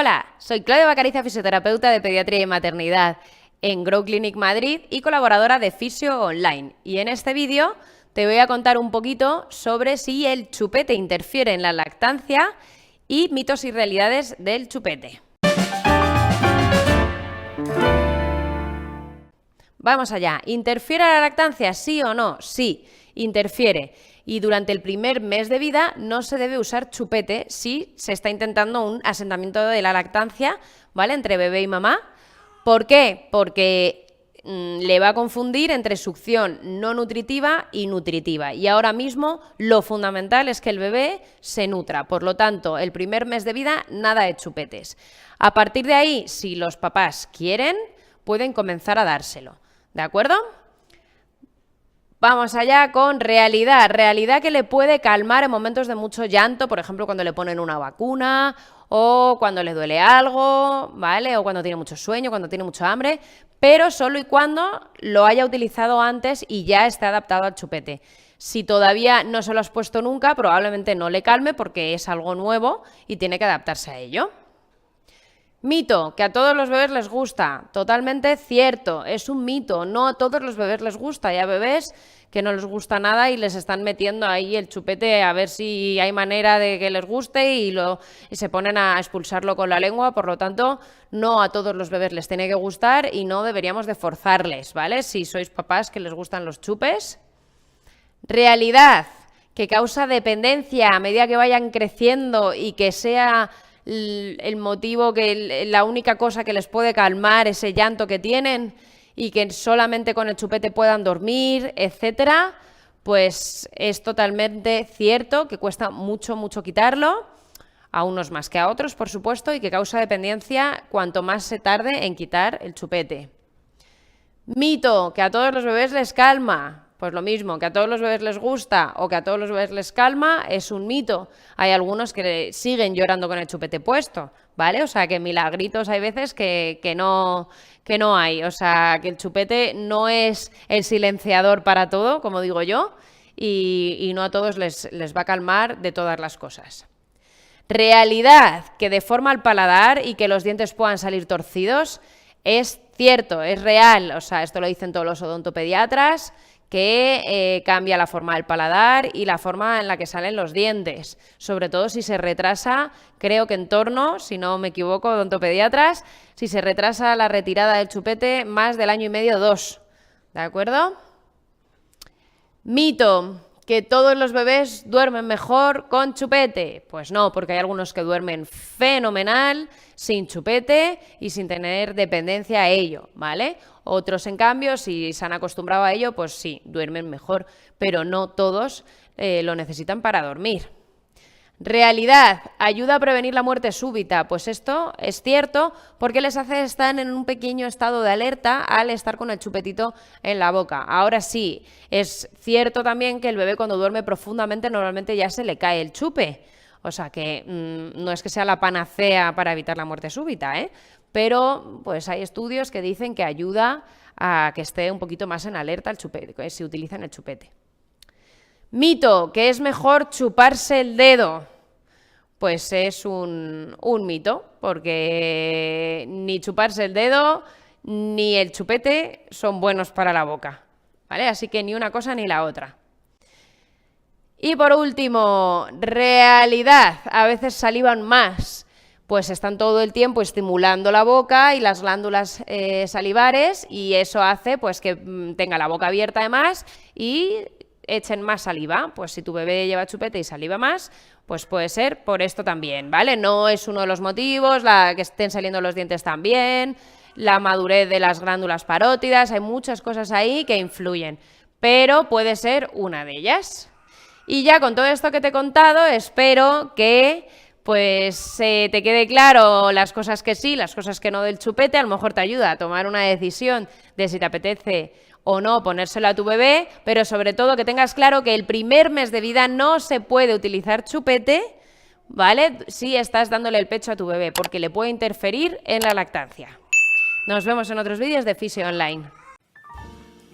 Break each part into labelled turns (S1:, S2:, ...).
S1: Hola, soy Claudia Bacariza, fisioterapeuta de pediatría y maternidad en Grow Clinic Madrid y colaboradora de Fisio Online. Y en este vídeo te voy a contar un poquito sobre si el chupete interfiere en la lactancia y mitos y realidades del chupete. Vamos allá. ¿Interfiere a la lactancia? ¿Sí o no? Sí, interfiere. Y durante el primer mes de vida no se debe usar chupete si se está intentando un asentamiento de la lactancia, ¿vale? Entre bebé y mamá. ¿Por qué? Porque le va a confundir entre succión no nutritiva y nutritiva. Y ahora mismo lo fundamental es que el bebé se nutra. Por lo tanto, el primer mes de vida, nada de chupetes. A partir de ahí, si los papás quieren, pueden comenzar a dárselo. ¿De acuerdo? Vamos allá con realidad. Realidad que le puede calmar en momentos de mucho llanto, por ejemplo, cuando le ponen una vacuna o cuando le duele algo, ¿vale? O cuando tiene mucho sueño, cuando tiene mucha hambre, pero solo y cuando lo haya utilizado antes y ya esté adaptado al chupete. Si todavía no se lo has puesto nunca, probablemente no le calme porque es algo nuevo y tiene que adaptarse a ello. Mito, que a todos los bebés les gusta. Totalmente cierto, es un mito. No a todos los bebés les gusta. Hay bebés que no les gusta nada y les están metiendo ahí el chupete a ver si hay manera de que les guste y se ponen a expulsarlo con la lengua. Por lo tanto, no a todos los bebés les tiene que gustar y no deberíamos de forzarles, ¿vale? Si sois papás que les gustan los chupes. Realidad, que causa dependencia a medida que vayan creciendo y que sea el motivo, que la única cosa que les puede calmar ese llanto que tienen y que solamente con el chupete puedan dormir, etcétera, pues es totalmente cierto que cuesta mucho quitarlo, a unos más que a otros, por supuesto, y que causa dependencia cuanto más se tarde en quitar el chupete. Mito, que a todos los bebés les calma. Pues lo mismo, que a todos los bebés les gusta o que a todos los bebés les calma es un mito. Hay algunos que siguen llorando con el chupete puesto, ¿vale? O sea, que milagritos hay veces que no hay. O sea, que el chupete no es el silenciador para todo, como digo yo, y no a todos les va a calmar de todas las cosas. Realidad, que deforma el paladar y que los dientes puedan salir torcidos, es cierto, es real. O sea, esto lo dicen todos los odontopediatras, que cambia la forma del paladar y la forma en la que salen los dientes, sobre todo si se retrasa, creo que en torno, si no me equivoco, odontopediatras, si se retrasa la retirada del chupete más del año y medio, 2, ¿de acuerdo? Mito, que todos los bebés duermen mejor con chupete. Pues no, porque hay algunos que duermen fenomenal sin chupete y sin tener dependencia a ello, ¿vale? Otros, en cambio, si se han acostumbrado a ello, pues sí, duermen mejor, pero no todos lo necesitan para dormir. Realidad, ayuda a prevenir la muerte súbita. Pues esto es cierto porque les hace estar en un pequeño estado de alerta al estar con el chupetito en la boca. Ahora sí, es cierto también que el bebé cuando duerme profundamente normalmente ya se le cae el chupe. O sea que no es que sea la panacea para evitar la muerte súbita, ¿eh? Pero pues hay estudios que dicen que ayuda a que esté un poquito más en alerta el chupete, que se utiliza en el chupete. Mito, que es mejor chuparse el dedo. Pues es un mito, porque ni chuparse el dedo ni el chupete son buenos para la boca, ¿vale? Así que ni una cosa ni la otra. Y por último, realidad, a veces salivan más, pues están todo el tiempo estimulando la boca y las glándulas salivares y eso hace pues que tenga la boca abierta además y echen más saliva. Pues si tu bebé lleva chupete y saliva más, pues puede ser por esto también, ¿vale? No es uno de los motivos, que estén saliendo los dientes también, la madurez de las glándulas parótidas, hay muchas cosas ahí que influyen, pero puede ser una de ellas. Y ya con todo esto que te he contado, espero que pues te quede claro las cosas que sí, las cosas que no del chupete. A lo mejor te ayuda a tomar una decisión de si te apetece o no ponérselo a tu bebé, pero sobre todo que tengas claro que el primer mes de vida no se puede utilizar chupete, ¿vale? Si estás dándole el pecho a tu bebé, porque le puede interferir en la lactancia. Nos vemos en otros vídeos de Fisio Online.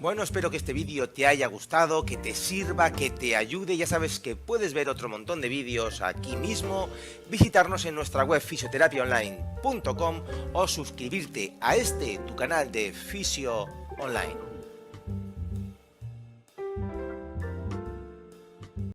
S2: Bueno, espero que este vídeo te haya gustado, que te sirva, que te ayude. Ya sabes que puedes ver otro montón de vídeos aquí mismo, visitarnos en nuestra web fisioterapiaonline.com o suscribirte a tu canal de Fisio Online.